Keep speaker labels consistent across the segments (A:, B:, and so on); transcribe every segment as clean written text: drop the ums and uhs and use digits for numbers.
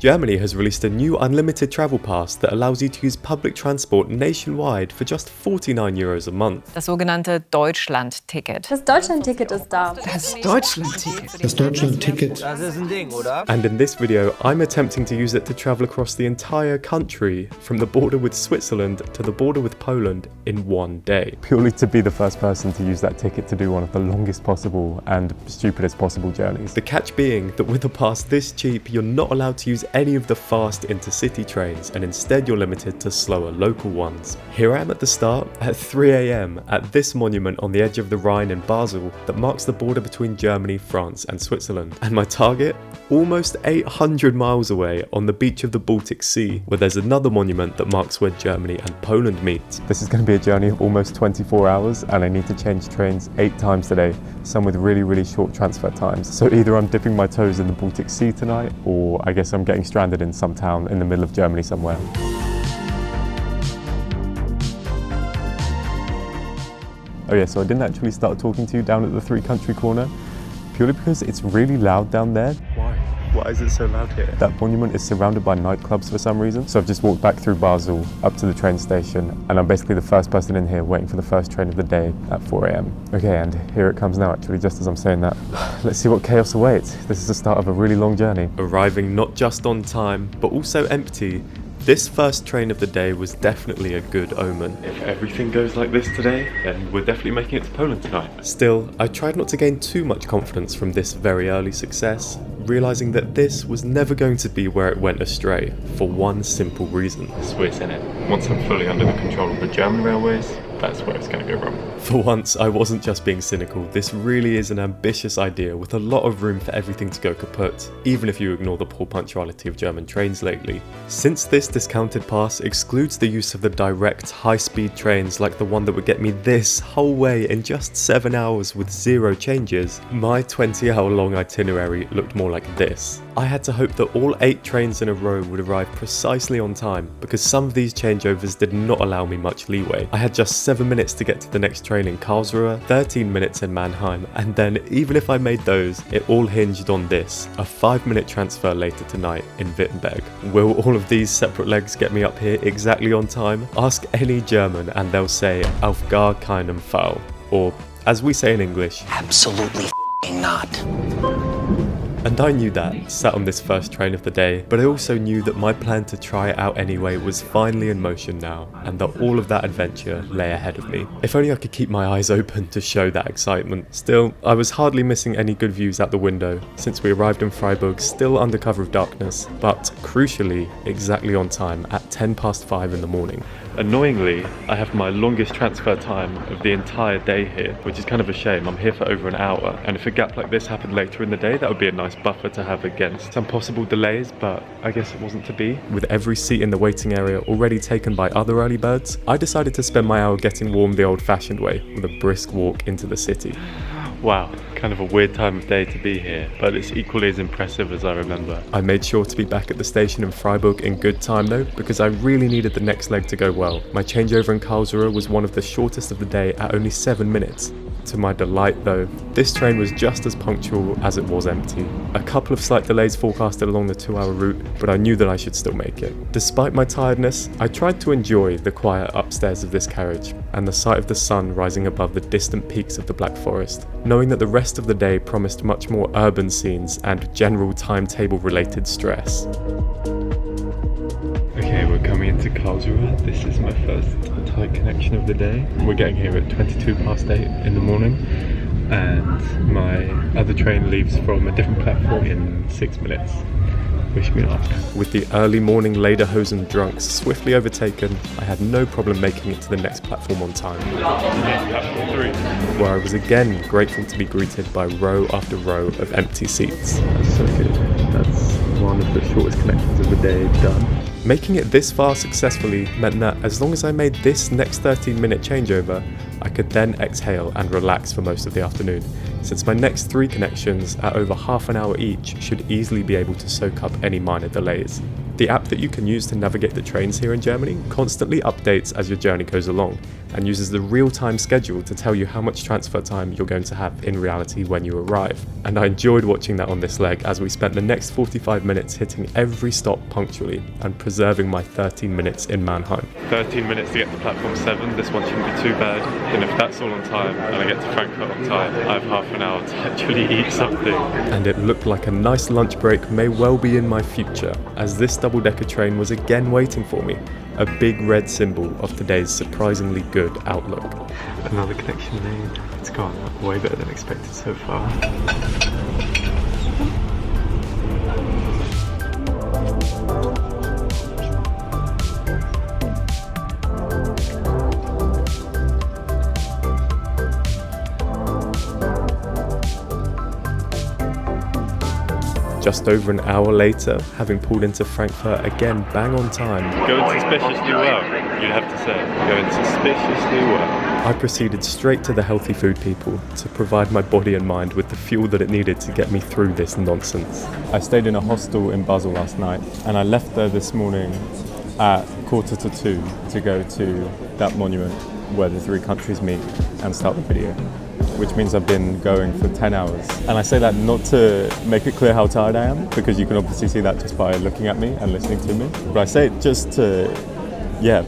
A: Germany has released a new unlimited travel pass that allows you to use public transport nationwide for just €49 a month.
B: Das sogenannte Deutschlandticket.
C: Das Deutschlandticket ist da.
B: Das Deutschlandticket.
D: Das Deutschlandticket.
E: Das ist ein Ding, oder?
A: And in this video, I'm attempting to use it to travel across the entire country, from the border with Switzerland to the border with Poland in one day. Purely to be the first person to use that ticket to do one of the longest possible and stupidest possible journeys. The catch being that with a pass this cheap, you're not allowed to use any of the fast intercity trains, and instead you're limited to slower local ones. Here I am at the start at 3 AM at this monument on the edge of the Rhine in Basel that marks the border between Germany, France and Switzerland. And my target? Almost 800 miles away on the beach of the Baltic Sea, where there's another monument that marks where Germany and Poland meet. This is going to be a journey of almost 24 hours and I need to change trains 8 times today, some with really short transfer times. So either I'm dipping my toes in the Baltic Sea tonight, or I guess I'm getting stranded in some town in the middle of Germany somewhere. Oh yeah, so I didn't actually start talking to you down at the 3 country corner, purely because it's really loud down there. Why? Why is it so loud here? That monument is surrounded by nightclubs for some reason, so I've just walked back through Basel up to the train station, and I'm basically the first person in here waiting for the first train of the day at 4 AM. Okay, and here it comes now actually, just as I'm saying that. Let's see what chaos awaits. This is the start of a really long journey. Arriving not just on time, but also empty, this first train of the day was definitely a good omen. If everything goes like this today, then we're definitely making it to Poland tonight. Still, I tried not to gain too much confidence from this very early success, realising that this was never going to be where it went astray, for one simple reason. Swiss, innit? Once I'm fully under the control of the German railways, that's where it's going to go wrong. For once, I wasn't just being cynical. This really is an ambitious idea with a lot of room for everything to go kaput, even if you ignore the poor punctuality of German trains lately. Since this discounted pass excludes the use of the direct high-speed trains like the one that would get me this whole way in just 7 hours with 0 changes, my 20-hour-long itinerary looked more like this. I had to hope that all 8 trains in a row would arrive precisely on time, because some of these changeovers did not allow me much leeway. I had just 7 minutes to get to the next train in Karlsruhe, 13 minutes in Mannheim, and then even if I made those, it all hinged on this, a 5-minute transfer later tonight in Wittenberg. Will all of these separate legs get me up here exactly on time? Ask any German and they'll say auf gar keinen Fall, or as we say in English,
E: Absolutely not.
A: And I knew that, sat on this first train of the day, but I also knew that my plan to try it out anyway was finally in motion now, and that all of that adventure lay ahead of me. If only I could keep my eyes open to show that excitement. Still, I was hardly missing any good views out the window, since we arrived in Freiburg still under cover of darkness, but crucially, exactly on time at 5:10 in the morning. Annoyingly, I have my longest transfer time of the entire day here, which is kind of a shame. I'm here for over an hour, and if a gap like this happened later in the day, that would be a nice buffer to have against some possible delays, but I guess it wasn't to be. With every seat in the waiting area already taken by other early birds, I decided to spend my hour getting warm the old-fashioned way, with a brisk walk into the city. Wow, kind of a weird time of day to be here, but it's equally as impressive as I remember. I made sure to be back at the station in Freiburg in good time though, because I really needed the next leg to go well. My changeover in Karlsruhe was one of the shortest of the day at only 7 minutes. To my delight though, this train was just as punctual as it was empty. A couple of slight delays forecasted along the 2-hour route, but I knew that I should still make it. Despite my tiredness, I tried to enjoy the quiet upstairs of this carriage, and the sight of the sun rising above the distant peaks of the Black Forest, knowing that the rest of the day promised much more urban scenes and general timetable related stress. Okay, we're coming into Karlsruhe. This is my first tight connection of the day. We're getting here at 8:22 in the morning, and my other train leaves from a different platform in 6 minutes. Wish me luck. With the early morning lederhosen drunks swiftly overtaken, I had no problem making it to the next platform on time, where I was again grateful to be greeted by row after row of empty seats. That's so good. That's one of the shortest connections of the day done. Making it this far successfully meant that as long as I made this next 13-minute changeover, I could then exhale and relax for most of the afternoon, since my next 3 connections at over half an hour each should easily be able to soak up any minor delays. The app that you can use to navigate the trains here in Germany constantly updates as your journey goes along and uses the real-time schedule to tell you how much transfer time you're going to have in reality when you arrive. And I enjoyed watching that on this leg as we spent the next 45 minutes hitting every stop punctually and preserving my 13 minutes in Mannheim. 13 minutes to get to platform 7, this one shouldn't be too bad. And if that's all on time and I get to Frankfurt on time, I have half an hour to actually eat something. And it looked like a nice lunch break may well be in my future, as this double-decker train was again waiting for me, a big red symbol of today's surprisingly good outlook. Another connection made. It's gone way better than expected so far. Just over an hour later, having pulled into Frankfurt again bang on time. Going suspiciously well, you'd have to say. Going suspiciously well. I proceeded straight to the healthy food people to provide my body and mind with the fuel that it needed to get me through this nonsense. I stayed in a hostel in Basel last night and I left there this morning at 1:45 to go to that monument where the three countries meet and start the video, which means I've been going for 10 hours. And I say that not to make it clear how tired I am, because you can obviously see that just by looking at me and listening to me. But I say it just to,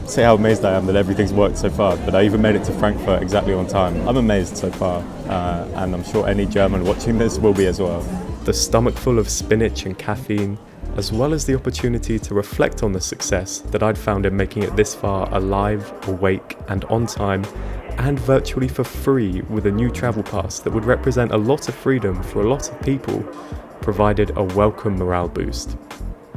A: say how amazed I am that everything's worked so far. But I even made it to Frankfurt exactly on time. I'm amazed so far, and I'm sure any German watching this will be as well. The stomach full of spinach and caffeine, as well as the opportunity to reflect on the success that I'd found in making it this far alive, awake, and on time, and virtually for free with a new travel pass that would represent a lot of freedom for a lot of people, provided a welcome morale boost.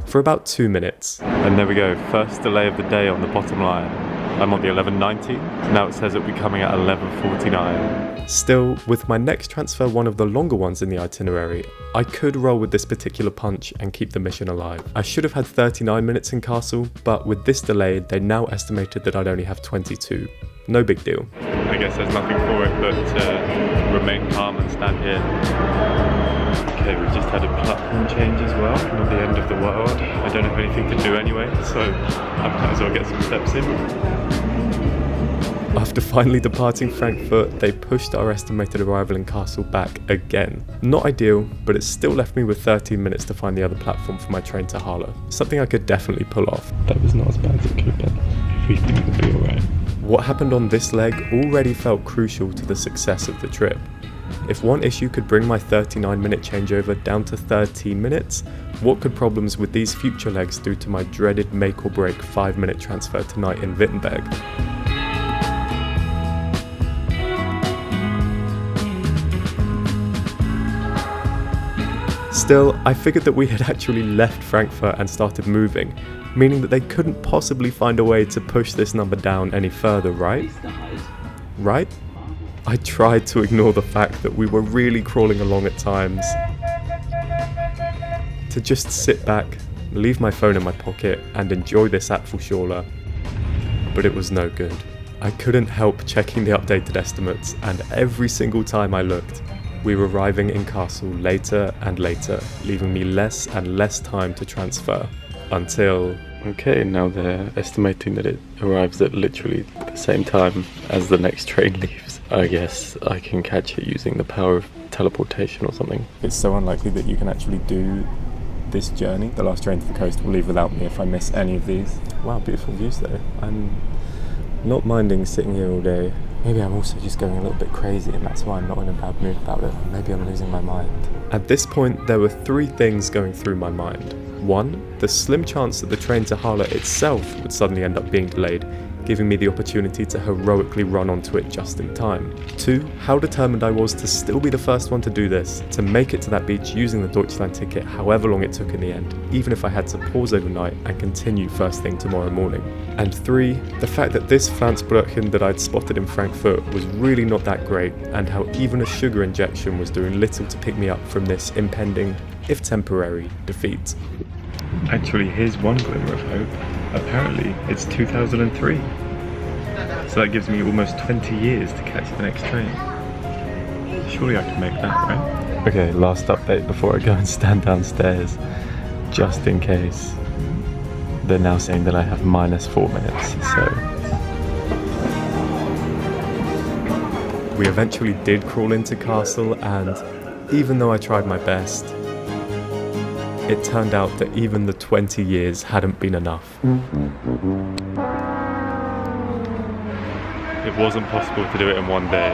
A: For about 2 minutes. And there we go, first delay of the day on the bottom line. I'm on the 11:19, now it says it'll be coming at 11:49. Still, with my next transfer one of the longer ones in the itinerary, I could roll with this particular punch and keep the mission alive. I should have had 39 minutes in Kassel, but with this delay, they now estimated that I'd only have 22. No big deal. I guess there's nothing for it but to remain calm and stand here. Okay, we just had a platform change as well, not the end of the world. I don't have anything to do anyway, so I might as well get some steps in. After finally departing Frankfurt, they pushed our estimated arrival in Kassel back again. Not ideal, but it still left me with 13 minutes to find the other platform for my train to Halle. Something I could definitely pull off. That was not as bad as it could have been, if we think it would be alright. What happened on this leg already felt crucial to the success of the trip. If one issue could bring my 39-minute changeover down to 13 minutes, what could problems with these future legs do to my dreaded make-or-break 5-minute transfer tonight in Wittenberg? Still, I figured that we had actually left Frankfurt and started moving, meaning that they couldn't possibly find a way to push this number down any further, right? Right? I tried to ignore the fact that we were really crawling along at times. To just sit back, leave my phone in my pocket and enjoy this Apfelschorle. But it was no good. I couldn't help checking the updated estimates, and every single time I looked, we were arriving in Kassel later and later, leaving me less and less time to transfer, until... Okay, now they're estimating that it arrives at literally the same time as the next train leaves. I guess I can catch it using the power of teleportation or something. It's so unlikely that you can actually do this journey. The last train to the coast will leave without me if I miss any of these. Wow, beautiful views though. I'm not minding sitting here all day. Maybe I'm also just going a little bit crazy and that's why I'm not in a bad mood about it. Maybe I'm losing my mind. At this point, there were 3 things going through my mind. 1, the slim chance that the train to Halle itself would suddenly end up being delayed, giving me the opportunity to heroically run onto it just in time. 2, how determined I was to still be the first one to do this, to make it to that beach using the Deutschlandticket however long it took in the end, even if I had to pause overnight and continue first thing tomorrow morning. And 3, the fact that this Franzbrötchen that I'd spotted in Frankfurt was really not that great, and how even a sugar injection was doing little to pick me up from this impending, if temporary, defeat. Actually, here's one glimmer of hope. Apparently, it's 2003. So that gives me almost 20 years to catch the next train. Surely I can make that, right? Okay, last update before I go and stand downstairs, just in case. they're now saying that I have -4 minutes, so... We eventually did crawl into Kassel, and even though I tried my best, it turned out that even the 20 years hadn't been enough. It wasn't possible to do it in one day.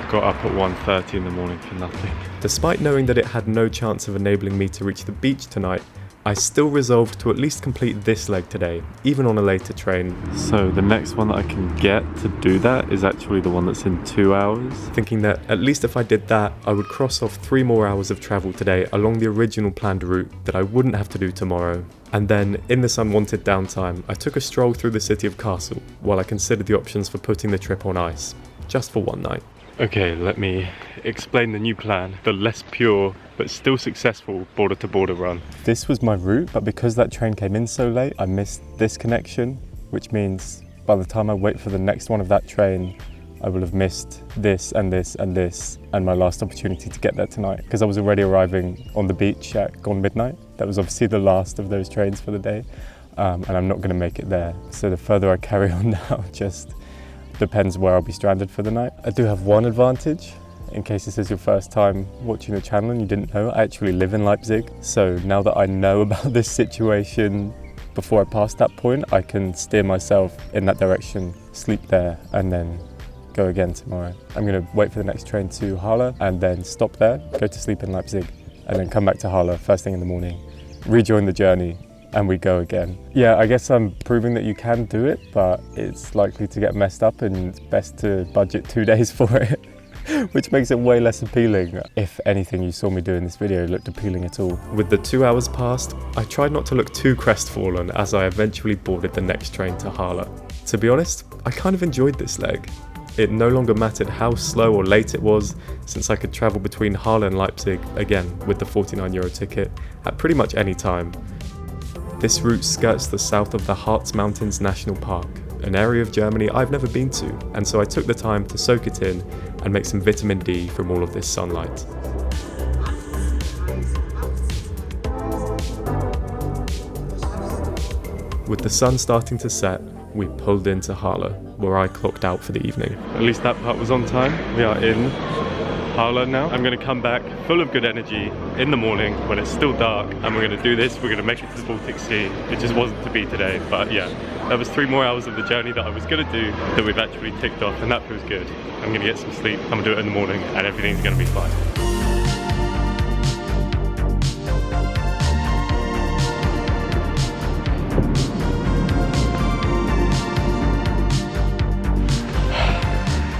A: Got up at 1:30 in the morning for nothing. Despite knowing that it had no chance of enabling me to reach the beach tonight, I still resolved to at least complete this leg today, even on a later train. So the next one that I can get to do that is actually the one that's in 2 hours. Thinking that at least if I did that, I would cross off 3 more hours of travel today along the original planned route that I wouldn't have to do tomorrow. And then, in this unwanted downtime, I took a stroll through the city of Kassel while I considered the options for putting the trip on ice, just for one night. Okay, let me explain the new plan, the less pure but still successful border-to-border run. This was my route, but because that train came in so late, I missed this connection, which means by the time I wait for the next one of that train, I will have missed this and this and this, and my last opportunity to get there tonight, because I was already arriving on the beach at gone midnight. That was obviously the last of those trains for the day, and I'm not going to make it there. So the further I carry on now, just depends where I'll be stranded for the night. I do have one advantage. In case this is your first time watching the channel and you didn't know, I actually live in Leipzig. So now that I know about this situation before I pass that point, I can steer myself in that direction, sleep there, and then go again tomorrow. I'm going to wait for the next train to Halle and then stop there, go to sleep in Leipzig, and then come back to Halle first thing in the morning, rejoin the journey, and we go again. Yeah, I guess I'm proving that you can do it, but it's likely to get messed up and it's best to budget 2 days for it. Which makes it way less appealing. If anything you saw me do in this video looked appealing at all. With the 2 hours past, I tried not to look too crestfallen as I eventually boarded the next train to Halle. To be honest, I kind of enjoyed this leg. It no longer mattered how slow or late it was, since I could travel between Halle and Leipzig, again with the €49 ticket, at pretty much any time. This route skirts the south of the Harz Mountains National Park, an area of Germany I've never been to, and so I took the time to soak it in and make some vitamin D from all of this sunlight. With the sun starting to set, we pulled into Halle, where I clocked out for the evening. At least that part was on time. We are in Halle now. I'm going to come back full of good energy in the morning when it's still dark, and we're going to do this. We're going to make it to the Baltic Sea. It just wasn't to be today, but yeah, that was 3 more hours of the journey that I was going to do that we've actually ticked off, and that feels good. I'm going to get some sleep, I'm going to do it in the morning, and everything's going to be fine.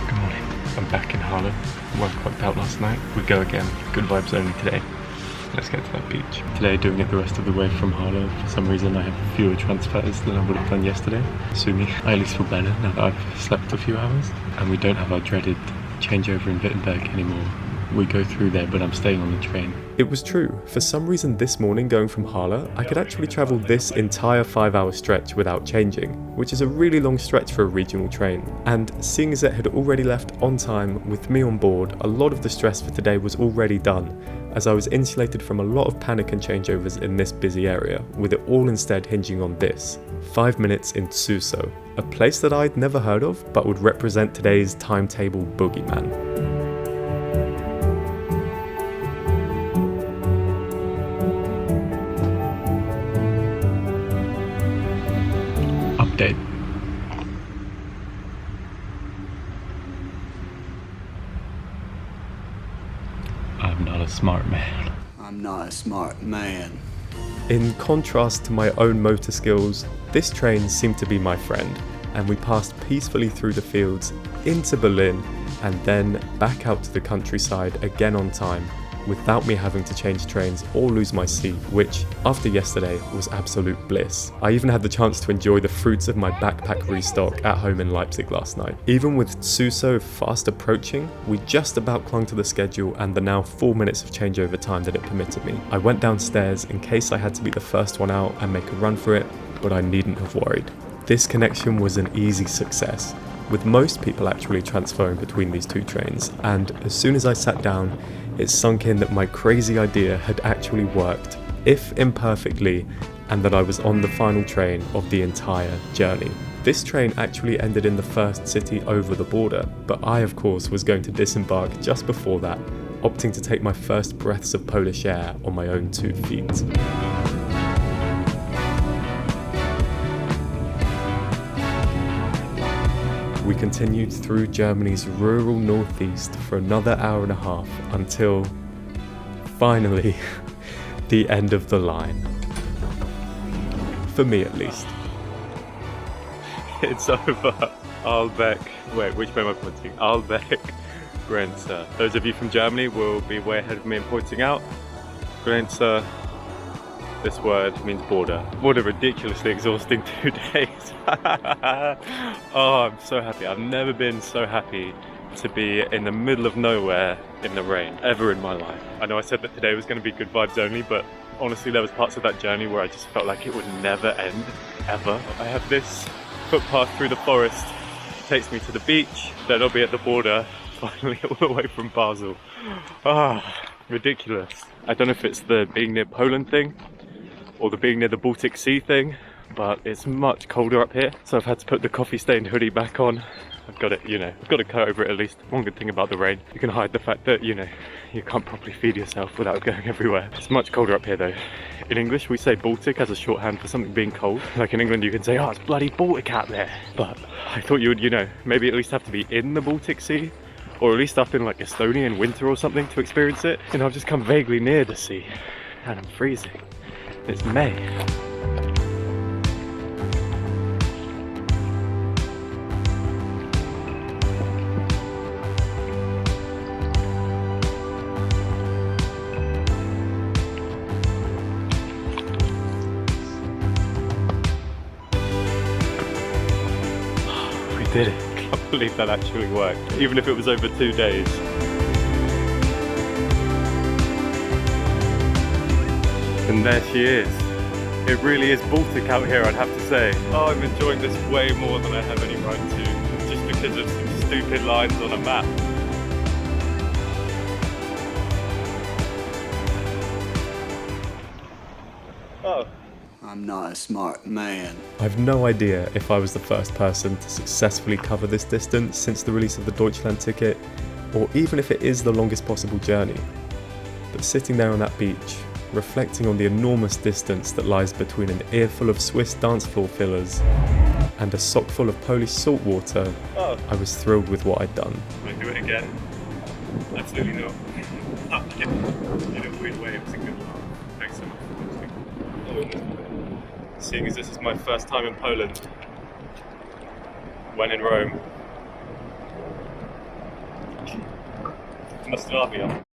A: Good morning. I'm back in Halle. Well, I clocked out last night. We go again. Good vibes only today. Let's get to that beach. Today, doing it the rest of the way from Halle, for some reason I have fewer transfers than I would have done yesterday. Sue me. I at least feel better now that I've slept a few hours. And we don't have our dreaded changeover in Wittenberg anymore. We go through there, but I'm staying on the train. It was true. For some reason this morning going from Halle, I could actually travel this entire 5-hour stretch without changing, which is a really long stretch for a regional train. And seeing as it had already left on time with me on board, a lot of the stress for today was already done, as I was insulated from a lot of panic and changeovers in this busy area, with it all instead hinging on this, 5 minutes in Züssow, a place that I'd never heard of, but would represent today's timetable boogeyman. Update. I'm not a smart man.
E: I'm not a smart man.
A: In contrast to my own motor skills, this train seemed to be my friend, and we passed peacefully through the fields into Berlin and then back out to the countryside again on time, without me having to change trains or lose my seat, which, after yesterday, was absolute bliss. I even had the chance to enjoy the fruits of my backpack restock at home in Leipzig last night. Even with Züssow fast approaching, we just about clung to the schedule and the now 4 minutes of changeover time that it permitted me. I went downstairs in case I had to be the first one out and make a run for it, but I needn't have worried. This connection was an easy success, with most people actually transferring between these two trains, and as soon as I sat down, it sunk in that my crazy idea had actually worked, if imperfectly, and that I was on the final train of the entire journey. This train actually ended in the first city over the border, but I of course was going to disembark just before that, opting to take my first breaths of Polish air on my own 2 feet. We continued through Germany's rural northeast for another hour and a half until, finally, the end of the line. For me at least. It's over. Ahlbeck. Wait, which way am I pointing? Ahlbeck Grenze. Those of you from Germany will be way ahead of me in pointing out. Grenze. This word means border. What a ridiculously exhausting 2 days. Oh, I'm so happy. I've never been so happy to be in the middle of nowhere in the rain ever in my life. I know I said that today was going to be good vibes only, but honestly there was parts of that journey where I just felt like it would never end, ever. I have this footpath through the forest, takes me to the beach, then I'll be at the border, finally all the way from Basel. Ah, ridiculous. I don't know if it's the being near Poland thing, or the being near the Baltic Sea thing, but it's much colder up here, so I've had to put the coffee stained hoodie back on. I've got it, I've got a coat over it at least. One good thing about the rain, you can hide the fact that, you can't properly feed yourself without going everywhere. It's much colder up here though. In English we say Baltic as a shorthand for something being cold. Like in England you can say, oh, it's bloody Baltic out there. But I thought you would, maybe at least have to be in the Baltic Sea, or at least up in like Estonia in winter or something to experience it. I've just come vaguely near the sea, and I'm freezing. It's May. We did it. I can't believe that actually worked, even if it was over 2 days. And there she is. It really is Baltic out here, I'd have to say. Oh, I'm enjoying this way more than I have any right to, just because of some stupid lines on a map. Oh.
E: I'm not a smart man.
A: I've no idea if I was the first person to successfully cover this distance since the release of the Deutschlandticket, or even if it is the longest possible journey. But sitting there on that beach, reflecting on the enormous distance that lies between an earful of Swiss dance floor fillers and a sock full of Polish salt water, I was thrilled with what I'd done. Will I do it again? Absolutely not. In a weird way, it was a good laugh. Thanks so much for watching. Seeing as this is my first time in Poland, when in Rome, Nostravia.